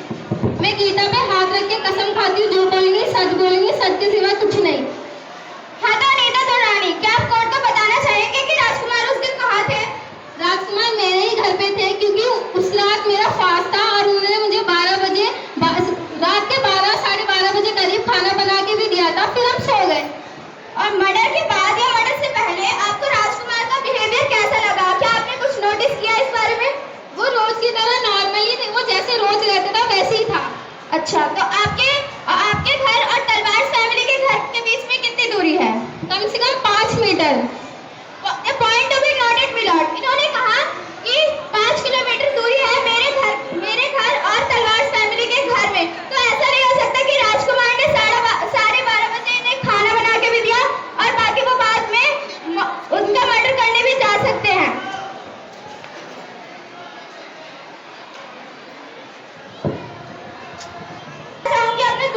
मैं गीता पे हाथ रख के कसम खाती हूँ, जो बोलेंगे सच के सिवा कुछ नहीं। हाँ, तो अनीता दुर्रानी, क्या आप कोर्ट को बताना चाहेंगे कि राजकुमार उस दिन कहाँ थे? राजकुमार मेरे ही घर पे थे, क्योंकि उस रात मेरा फास्ट था और उन्होंने मुझे 12 बजे रात के 12 साढ़े 12 बजे करीब खाना बना के भी दिया था, फिर हम सो गए। और मर्डर के बाद या मर्डर से पहले आपको राजकुमार का बिहेवियर कैसा लगा? क्या आपने कुछ नोटिस किया इस बारे में? वो रोज की तरह नॉर्मली थे, वो जैसे रोज रहता था वैसे ही था। अच्छा, तो आपके घर और तलवार फैमिली के घर के बीच में कितनी दूरी है? कम से कम 5 metre. Point to be noted milord, इन्होंने कहा कि 5 किलोमीटर दूरी है मेरे घर और तलवार फैमिली के घर में। तो ऐसा नहीं हो सकता कि राजकुमार ने 12:30 बजे इन्हें खाना बना के भी दिया और बाकी वो बाद में उनका मर्डर करने भी जा सकते हैं। चाहूंगी अपने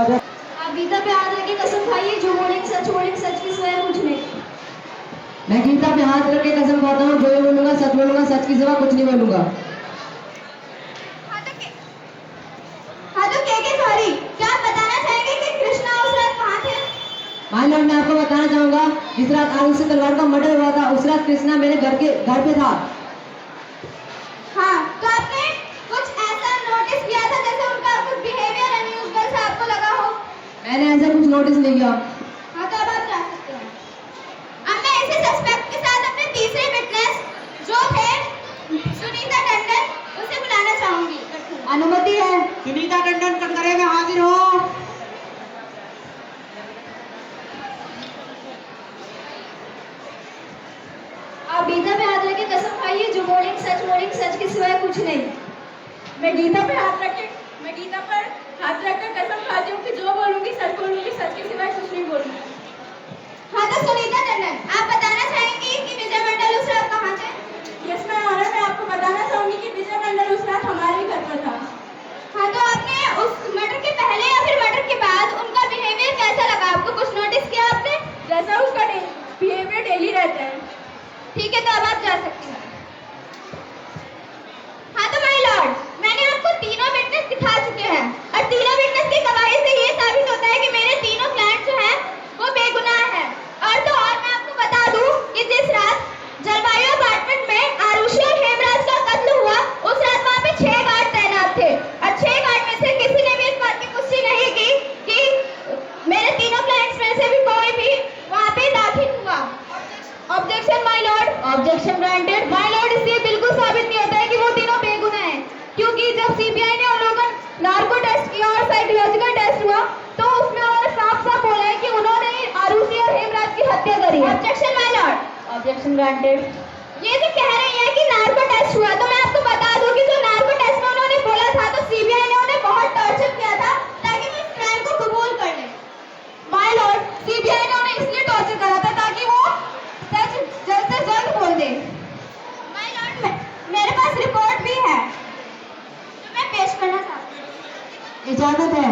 आज आप गीता पे हाथ रख के कसम खाइए, जो बोलेंगे सच की सिवाय कुछ नहीं। मैं गीता पे हाथ रख के कसम खाता हूँ, जो भी बोलूंगा, सच की सिवा कुछ नहीं बोलूंगा। हाँ तो के सॉरी, क्या आप बताना चाहेंगे कि कृष्णा उस रात कहाँ थे? माय लॉर्ड, मैं आपको बताना चाहूंगा, जिस रात आरुषि से तलवार का मर्डर हुआ था, उस रात कृष्णा मेरे घर पे था। हाँ, तो आपने कुछ ऐसा नोटिस किया था जैसे उनका कुछ बिहेवियर अनयूजुअल सा आपको लगा हो? मैंने ऐसा कुछ नोटिस नहीं किया। हाँ तो अब आप जा सकते हैं। अब मैं इसी सस्पेक्ट के साथ अपने तीसरे विटनेस जो थे सुनीता टंडन, उसे बुलाना चाहूंगी। अनुमति है। सुनीता टंडन कटघरे में हाजिर हो। आप गीता पे हाथ रख के कसम खाइए, जो बोलेंगे सच के सिवाय कुछ नहीं। मैं गीता पर हाथ रख कर कसम खाती हूँ कि जो बोलूंगी, सच के सिवाय कुछ नहीं बोलूंगी। हाँ तो सुनीता टंडन, आप बताना चाहेंगी कि विजय मंडल उस रात कहाँ थे? यस मैं ऑनर, मैं आपको बताना चाहूंगी कि विजय मंडल उस रात हमारे घर पर था। हाँ तो आपने उस मर्डर के पहले या फिर मर्डर के बाद उनका बिहेवियर कैसा लगा आपको? कुछ नोटिस किया आपने? जैसा उसका बिहेवियर डेली रहता है। ठीक है, तो अब आप जा सकते हैं। हाँ तो माय लॉर्ड, मैंने आपको तीनों विटनेस दिखा चुके हैं और तीनों विटनेस की गवाही से ये साबित होता है कि मेरे तीनों क्लाइंट जो हैं वो बेगुनाह हैं। और मैं आपको बता दूं कि जिस रात जलवायु अपार्टमेंट में आरुषि और हेमराज का कत्ल हुआ, उस रात वहाँ पे 6 गार्ड तैनात थे और 6 गार्ड में से किसी ने भी इस बात की पुष्टि नहीं की कि मेरे तीनों क्लाइंट्स में से भी कोई भी वहाँ पे दाखिल हुआ। Objection my Lord. Objection granted. My Lord, इससे बिल्कुल साबित नहीं होता है कि वो तीनों बेगुनाह हैं, क्योंकि जब सीबीआई ने उन लोगों का नार्को टेस्ट किया और साइकोलॉजिकल टेस्ट हुआ तो उसमें उन्होंने साफ बोला है कि उन्होंने आरुषि और हेमराज की हत्या करी है। Objection my Lord. Objection granted. ये जो कह रही है कि नार्को टेस्ट हुआ, तो मैं आपको बता दूं कि जो नार्को टेस्ट में उन्होंने बोला था तो सीबीआई ने उन्हें बहुत टॉर्चर किया था ताकि वो इस क्राइम को कबूल कर ले। माय लॉर्ड, सीबीआई ने उन्हें इसलिए टॉर्चर करा था ताकि वो सच जल्द से जल्द बोल दे। माय लॉर्ड, मेरे पास रिपोर्ट भी है जो मैं पेश करना चाहती हूँ। इजाजत है।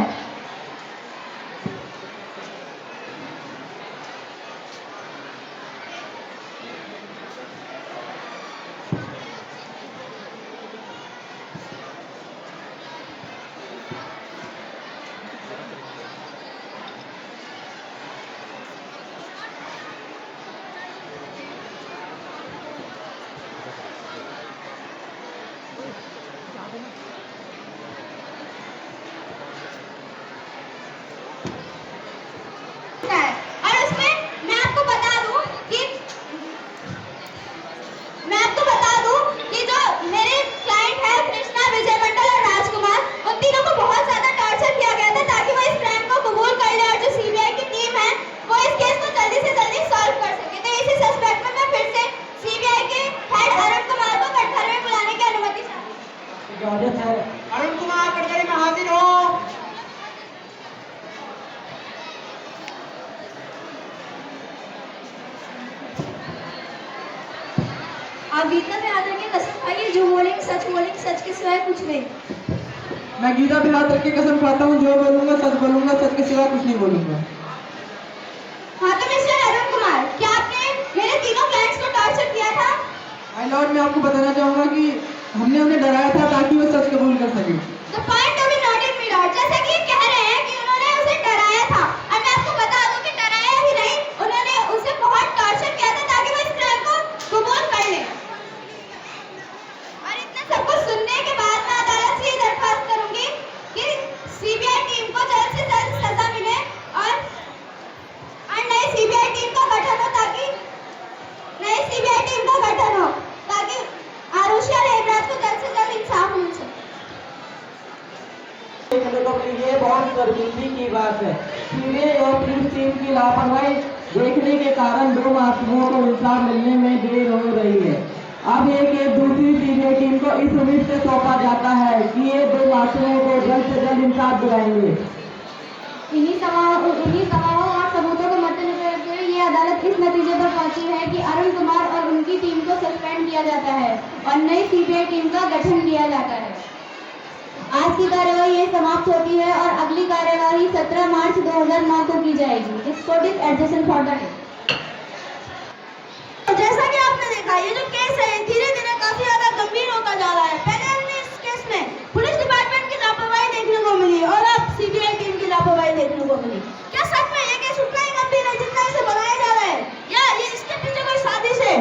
और उसमें मैं आपको बता दूं कि जो मेरे क्लाइंट है कृष्णा, विजय मंडल और राजकुमार, उन तीनों को बहुत ज्यादा टॉर्चर किया गया था ताकि वो इस क्राइम को कबूल कर ले और जो सीबीआई की टीम है वो इस केस को जल्दी से जल्दी सॉल्व कर सके। तो इसी सस्पेक्ट में मैं फिर से सीबीआई के हेड अरुण कुमार को कटघरे में बुलाने की अनुमति चाहती हूँ। इजाजत है। अरुण कुमार कटघरे में हाजिर हो। आप गीता पे हाथ रख के कसम खाइए, जो बोलेंगे सच के सिवाय कुछ नहीं। मैं गीता पे हाथ रख के कसम खाता हूँ, जो बोलूंगा, सच के सिवा कुछ नहीं बोलूंगा। हाँ तो मिस्टर अरुण कुमार, क्या आपने मेरे तीनों क्लाइंट्स को टॉर्चर किया था? माय लॉर्ड, मैं आपको बताना चाहूंगा कि हमने उन्हें डराया था ताकि वो सच कबूल कर सके। The point to be noted, my lord, जैसा कि ये कह रहे हैं कि उन्होंने उसे डराया था और मैं आपको बता दूं कि डराया ही नहीं, उन्होंने उसे बहुत टॉर्चर किया था ताकि वो इस क्राइम को कबूल कर ले। और इतना सब कुछ सुनने के बाद मैं अदालत से ये दरख्वास्त करूंगी कि सीबीआई टीम को जल्द से जल्द सजा मिले और नई सीबीआई टीम का गठन हो ताकि आरुषि और हेमराज को जल्द से जल्द इंसाफ मिल सके। ये बहुत शर्मिंदगी की बात है। सीबीआई और पुलिस टीम की लापरवाही देखने के कारण 2 मासूमों को इंसाफ मिलने में देर हो रही है। अब एक दूसरी सीबीआई टीम को इस उम्मीद से सौंपा जाता है कि ये 2 मासूमों को जल्द से जल्द इंसाफ दिलाएंगे। इन्हीं गवाहों और सबूतों को मद्देनजर रखते हुए ये अदालत इस नतीजे पर पहुंची है कि अरुण कुमार और उनकी टीम को सस्पेंड किया जाता है और नई सीबीआई टीम का गठन किया जाता है। आज की कार्यवाही ये समाप्त होती है और अगली कार्यवाही 17 मार्च 2009 को की जाएगी। This court is adjusted for the day. तो जैसा कि आपने देखा, ये जो केस है धीरे धीरे काफी ज्यादा गंभीर होता जा रहा है। पहले हमने इस केस में पुलिस डिपार्टमेंट की लापरवाही देखने को मिली और अब सीबीआई टीम की लापरवाही देखने को मिली। क्या सच में ये केस उतना ही गंभीर है जितना इसे बनाया जा रहा है, या ये इसके पीछे कोई साजिश है?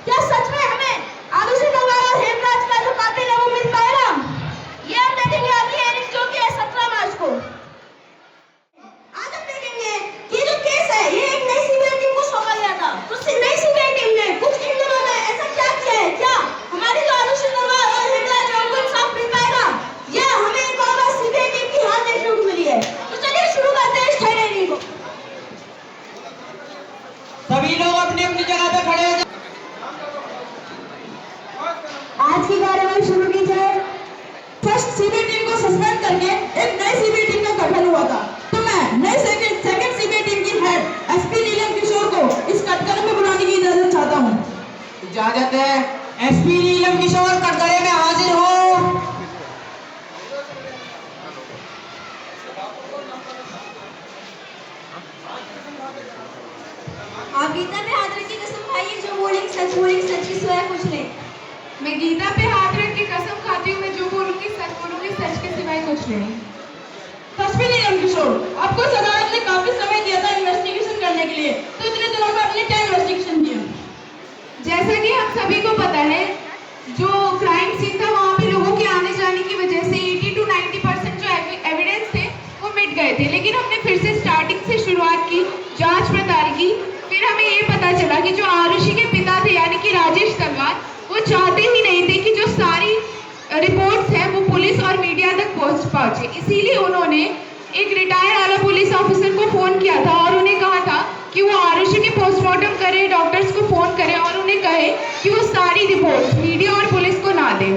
क्या सच में हमें आरुषि तलवार और हेमराज का जो कातिल है वो मिल पाएगा? ये हम देखेंगे अगली हेयरिंग जो कि है 17 मार्च को। आज हम देखेंगे कि जो केस है ये एक नई सीबीआई टीम को सौंपा गया था। तो नई सीबीआई टीम ने कुछ इन दिनों में ऐसा क्या किया है? क्या हमारी जो आरुषि तलवार और हेमराज है उनको इंसाफ मिल पाएगा, या हमें एक और बार सीबीआई टीम की हार देखने को मिली है? तो चलिए शुरू करते हैं इस हेयरिंग को। सभी लोग अपनी अपनी जगह पे खड़े हो जाएं। आज की कार्यवाही शुरू की जाए। फर्स्ट सीबीआई टीम को सस्पेंड करके एक नई सीबीआई टीम का गठन हुआ था, तो मैं नई सेकंड सीबीआई टीम की हेड एसपी नीलम किशोर को इस कटघरे में बुलाने की इजाजत चाहता हूँ। इजाजत है। एसपी नीलम किशोर कटघरे में हाजिर हो। आप गीता पे हाथ रख के कसम खाइए, जो बोलेंगे सच की सिवाय कुछ नहीं। मैं गीता पे हाथ रख के कसम खाती हूँ, मैं जो बोलूंगी सच के सिवाय कुछ नहीं। एसपी नीलम किशोर, आपको इस अदालत ने काफी समय दिया था इन्वेस्टिगेशन करने के लिए, तो इतने दिनों में आपने क्या इन्वेस्टिगेशन किया? जैसा कि हम सभी को पता है, जो क्राइम सीन था वहाँ पे लोगों के आने जाने की वजह से 80 to 90% जो एविडेंस थे वो मिट गए थे। लेकिन हमने फिर से स्टार्टिंग से शुरुआत की, जांच पड़ताल की। फिर हमें ये पता चला कि जो आरुषि के पिता थे यानी कि राजेश तलवार, वो चाहते ही नहीं थे कि जो सारी रिपोर्ट्स हैं वो पुलिस और मीडिया तक पहुंचे। इसीलिए उन्होंने एक रिटायर आला पुलिस ऑफिसर को फ़ोन किया था और उन्हें कहा था कि वो आरुषि के पोस्टमार्टम करे, डॉक्टर्स को फ़ोन करें और उन्हें कहे कि वो सारी रिपोर्ट्स मीडिया और पुलिस को ना दें।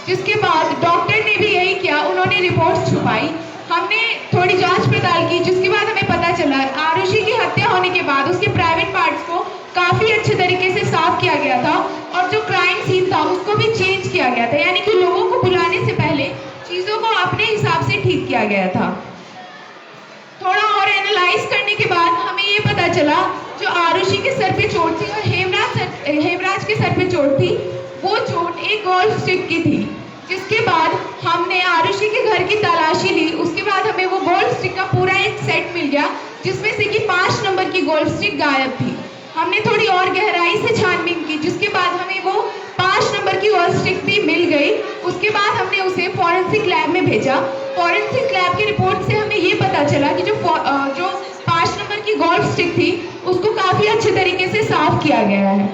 जिसके बाद डॉक्टर ने भी यही किया, उन्होंने रिपोर्ट्स छुपाई। हमने थोड़ी जांच पड़ताल की, जिसके बाद हमें पता चला आरुषि की हत्या होने के बाद उसके प्राइवेट पार्ट्स को काफ़ी अच्छे तरीके से साफ किया गया था और जो क्राइम सीन था उसको भी चेंज किया गया था, यानी कि लोगों को बुलाने से पहले चीज़ों को अपने हिसाब से ठीक किया गया था। थोड़ा और एनालाइज करने के बाद हमें ये पता चला जो आरुषि के सर पे चोट थी और हेमराज के सर पे चोट थी, वो चोट एक गोल्फ स्टिक की थी। जिसके बाद हमने आरुषि के घर की तलाशी ली। उसके बाद हमें वो गोल्फ स्टिक का पूरा एक सेट मिल गया, जिसमें से कि 5 नंबर की गोल्फ स्टिक गायब थी। हमने थोड़ी और गहराई से छानबीन की, जिसके बाद हमें वो 5 नंबर की गोल्फ स्टिक भी मिल गई। उसके बाद हमने उसे फॉरेंसिक लैब में भेजा। फॉरेंसिक लैब की रिपोर्ट से हमें ये पता चला कि जो 5 नंबर की गोल्फ स्टिक थी उसको काफ़ी अच्छे तरीके से साफ किया गया है।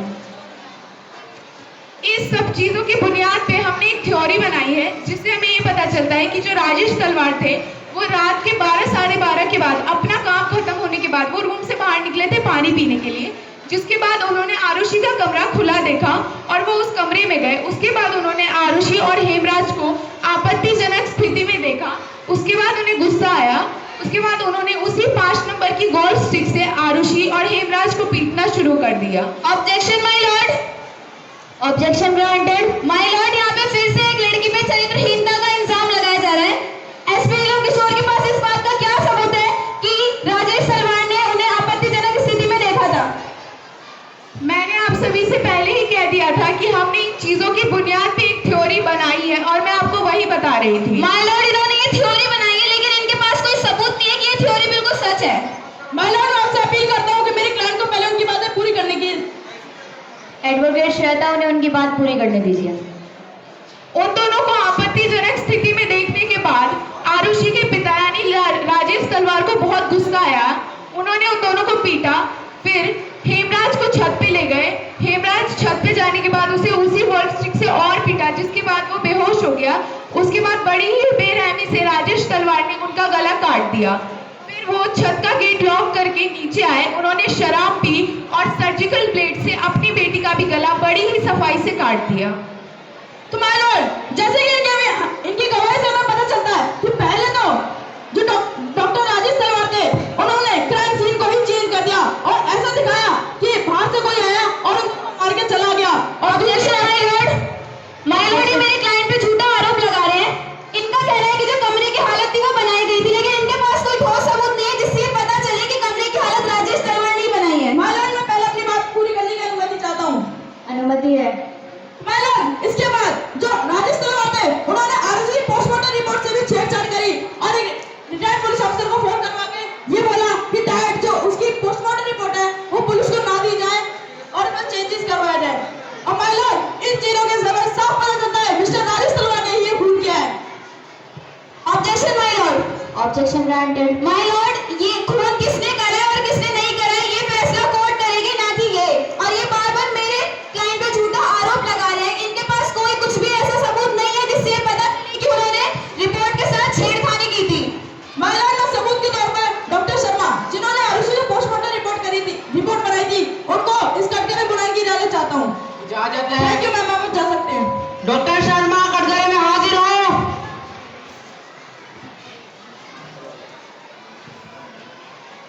इस सब चीज़ों की बुनियाद पे हमने एक थ्योरी बनाई है, जिससे हमें ये पता चलता है कि जो राजेश तलवार थे वो रात के 12 साढ़े 12 के बाद अपना काम खत्म होने के बाद वो रूम से बाहर निकले थे पानी पीने के लिए। जिसके बाद उन्होंने आरुषि का कमरा खुला देखा और वो उस कमरे में गए। उसके बाद उन्होंने आरुषि और हेमराज को आपत्तिजनक स्थिति में देखा। उसके बाद उन्हें गुस्सा आया। उसके बाद उन्होंने उसी 5 नंबर की गोल्फ स्टिक से आरुषि और हेमराज को पीटना शुरू कर दिया। Objection my Lord. Objection granted. My Lord, यहाँ पे फिर से एक लड़की पे चरित्रहीनता का इल्जाम लगाया जा रहा है। एसपी नीलम किशोर के पास इस बात का क्या सबूत है कि राजेश तलवार ने उन्हें आपत्तिजनक स्थिति में देखा था? मैंने आप सभी से पहले ही कह दिया था कि हमने इन चीजों की बुनियाद पे एक थ्योरी बनाई है और मैं आपको वही बता रही थी। माय लॉर्ड, इन्होंने ये थ्योरी बनाई है लेकिन इनके पास कोई सबूत नहीं है कि ये थ्योरी बिल्कुल सच है। माय लॉर्ड, मैं आपसे अपील करता हूँ कि मेरे क्लाइंट को पहले उनकी बातें पूरी करने की। एडवोकेट श्वेता, उन्हें उनकी बात पूरी करने दीजिए। उन दोनों को आपत्तिजनक स्थिति में देखने के बाद आरुषि के पिता यानी राजेश तलवार को बहुत गुस्सा आया। उन्होंने उन दोनों को पीटा। फिर हेमराज को छत पे ले गए। हेमराज छत पे जाने के बाद उसे उसी गोल्फ स्टिक से और पीटा, जिसके बाद वो बेहोश हो गया। उसके बाद बड़ी ही बेरहमी से राजेश तलवार ने उनका गला काट दिया। फिर वो छत का गेट लॉक करके नीचे आए। उन्होंने शराब पी और सर्जिकल ब्लेड से अपनी बेटी का भी गला बड़ी ही सफाई से काट दिया। तो माय लॉर्ड, जैसे कि इनकी गवाही से हमें पता चलता है कि पहले तो जो डॉक्टर राजेश तलवार थे उन्होंने क्राइम सीन को ही चेंज कर दिया और ऐसा दिखाया कि बाहर से कोई आया और उनको मार के चला गया। और objection my Lord. My Lord, ये मेरे क्लाइंट पे झूठा आरोप लगा रहे हैं। इनका कहना है इजाजत थैंक यू मैम, आप जा सकते हैं। डॉक्टर शर्मा कटघरे में हाजिर हो।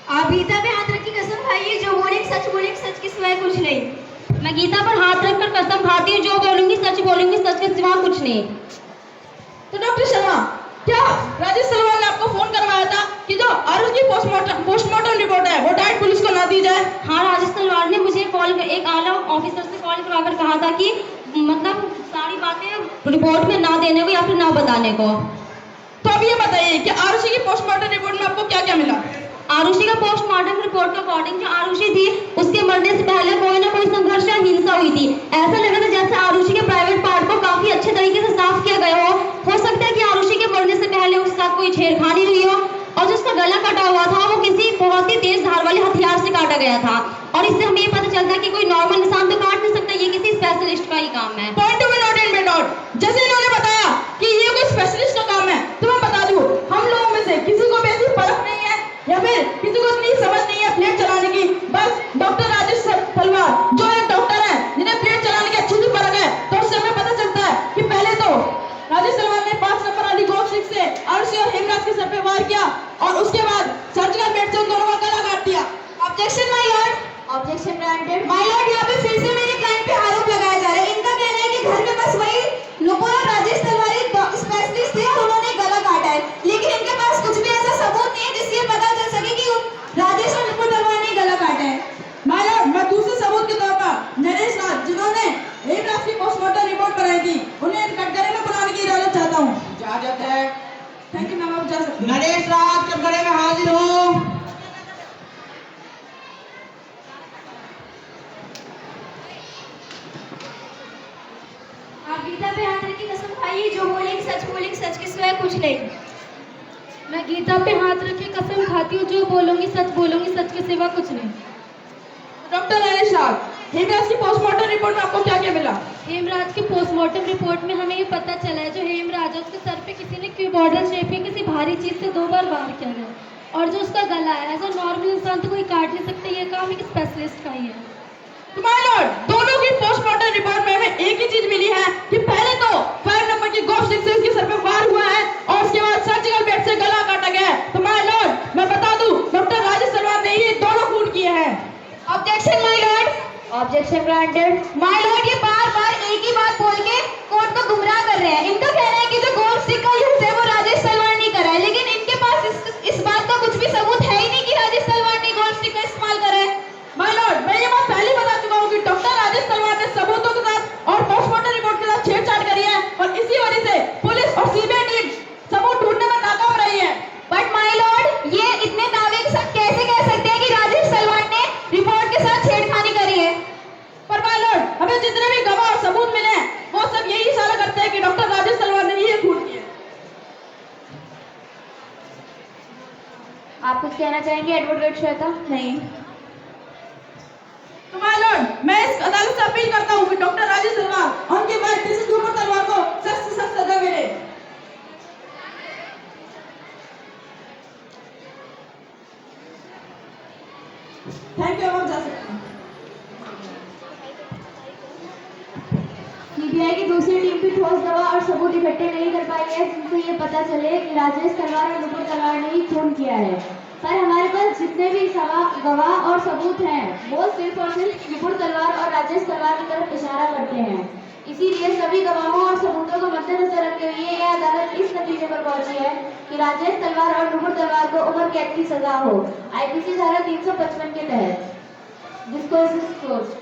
आप गीता पे हाथ रख के कसम खाइए, जो बोले सच के सिवाय कुछ नहीं। मैं गीता पर हाथ रखकर कसम खाती हूँ, जो बोलूंगी सच के सिवा कुछ नहीं। तो डॉक्टर शर्मा, क्या राजेश तलवार ने आपको फोन करवाया था कि जो आरुष की पोस्टमार्टम रिपोर्ट है वो डायरेक्ट पुलिस को ना दी जाए? हाँ, राजेश तलवार ने मुझे एक आला ऑफिसर से कॉल करवाकर कहा था कि मतलब सारी बातें रिपोर्ट में ना देने को या फिर ना बताने को। तो अब ये बताइए कि आरुषि की पोस्टमार्टम रिपोर्ट में आपको क्या क्या मिला? आरुषि का पोस्टमार्टम रिपोर्ट के अकॉर्डिंग जो आरुषि थी उसके मरने से पहले कोई ना कोई संघर्ष या हिंसा हुई थी। ऐसा लगा था जैसे आरुषि के प्राइवेट पार्ट को काफी अच्छे तरीके से साफ किया गया हो सकता है कि आरुषि के मरने से पहले उसके साथ कोई छेड़खानी हुई हो, और जो उसका गला कटा हुआ था वो किसी बहुत ही तेज धार वाले हथियार से काटा गया था। और इससे हमें ये पता चलता है कि कोई नॉर्मल इंसान तो काट नहीं सकता, ये किसी स्पेशलिस्ट का ही काम है। Point to be noted be note. जैसे इन्होंने बताया कि ये कोई स्पेशलिस्ट का काम है, तो मैं बता दूं, हम लोगों में से किसी को भी ऐसी परख नहीं है या फिर किसी को इतनी समझ नहीं है प्लेट चलाने की। बस डॉक्टर राजेश तलवार जो एक डॉक्टर है जिन्हें प्लेट चलाने की अच्छी सी परख है, तो उससे हमें पता चलता है कि पहले तो राजेश तलवार ने 5 नंबर वाली गोल्फ स्टिक से आरुषि और हेमराज के सर पे वार किया और उसके बाद सर्जिकल ब्लेड से उन दोनों का गला काट दिया। Objection my Lord, objection granted. My Lord, यहाँ पे फिर से मेरे क्लाइंट पे आरोप लगाया जा रहा है। इनका कहना है कि घर में बस वही नुपुर और राजेश तलवार स्पेशलिस्ट थे और उन्होंने गला काटा है, लेकिन इनके पास कुछ भी ऐसा सबूत नहीं है जिससे पता चल सके कि राजेश और नुपुर तलवार ने गला काटा है। माय लॉर्ड, मैं दूसरे सबूत के तौर पर नरेश राज जिन्होंने हेमराज की पोस्टमार्टम रिपोर्ट कराई थी उन्हें कटघरे में बुलाने की इजाजत चाहता हूँ। इजाजत है। थैंक यू मैम, आप जा सकते हैं। नरेश राज कटघरे में हाजिर हो। आप गीता पे हाथ रख के कसम खाइए, जो बोलेंगे सच के सिवाय कुछ नहीं। मैं गीता पे हाथ रख के कसम खाती हूँ, जो बोलूंगी सच के सिवा कुछ नहीं। डॉक्टर नरेश राज, हेमराज की पोस्टमार्टम रिपोर्ट में आपको क्या क्या मिला? हेमराज की पोस्टमार्टम रिपोर्ट में हमें ये पता चला है जो हेमराज है उसके सर पे किसी ने क्यूबॉर्डल शेप के किसी भारी चीज से 2 बार वार किया गया, और जो उसका गला है एज अ नॉर्मल इंसान तो कोई काट नहीं सकता, ये काम एक स्पेशलिस्ट का ही है। तो माय लॉर्ड, दोनों की पोस्टमार्टम रिपोर्ट में हमें एक ही चीज मिली है कि पहले तो 5 नंबर की गोल्फ स्टिक से उसके सर पे वार हुआ है और उसके बाद सर्जिकल ब्लेड से गला काटा गया है। तो माय लॉर्ड, मैं बता दूं, डॉक्टर राजेश तलवार ने ये दोनों खून किए हैं। Objection my Lord, objection granted. My Lord, ये बार-बार एक ही बात बोल के कोर्ट को गुमराह कर रहे हैं। इनका कहना है कि जो गोल्फ स्टिक का यूज है वो राजेश तलवार ने करा है, लेकिन इनके पास इस बात का कुछ भी सबूत है ही नहीं कि राजेश तलवार ने गोल्फ स्टिक का इस्तेमाल करा है। माय लॉर्ड, मैं ये बात पहले बता चुका हूँ कि डॉक्टर राजेश तलवार ने सबूतों के साथ और पोस्टमार्टम रिपोर्ट के साथ छेड़छाड़ करी है और इसी वजह से पुलिस और सीबीआई टीम सबूत ढूंढने में नाकाम रही है। बट माय लॉर्ड, ये इतने दावे के साथ कैसे कह सकते हैं कि राजेश तलवार ने रिपोर्ट के साथ छेड़खानी करी है? पर माय लॉर्ड, हमें जितने भी गवाह और सबूत मिले हैं वो सब यही इशारा करते हैं कि डॉक्टर राजेश तलवार ने ये खून किए। आप कुछ कहना चाहेंगे एडवोकेट श्वेता? नहीं। तो माय लॉर्ड, मैं इस अदालत से अपील करता हूँ कि डॉक्टर राजेश तलवार और उनके भाई मिसेस नुपुर तलवार को सख्त से सख्त सजा मिले। थैंक यू, आप जा सकते हैं। सीबीआई की दूसरी टीम भी ठोस गवाह और सबूत इकट्ठे नहीं कर पाई है जिनसे ये पता चले कि राजेश तलवार और नुपुर तलवार ने ही खून किया है। पर हमारे पास जितने भी गवाह और सबूत हैं वो सिर्फ और सिर्फ नुपुर तलवार और राजेश तलवार की तरफ इशारा करते हैं। इसीलिए सभी गवाहों और सबूतों को मद्देनजर रखते हुए ये अदालत इस नतीजे पर पहुंची है कि राजेश तलवार और नुपुर तलवार को उम्र कैद की सजा हो, IPC धारा 355 के तहत। Discourse is closed.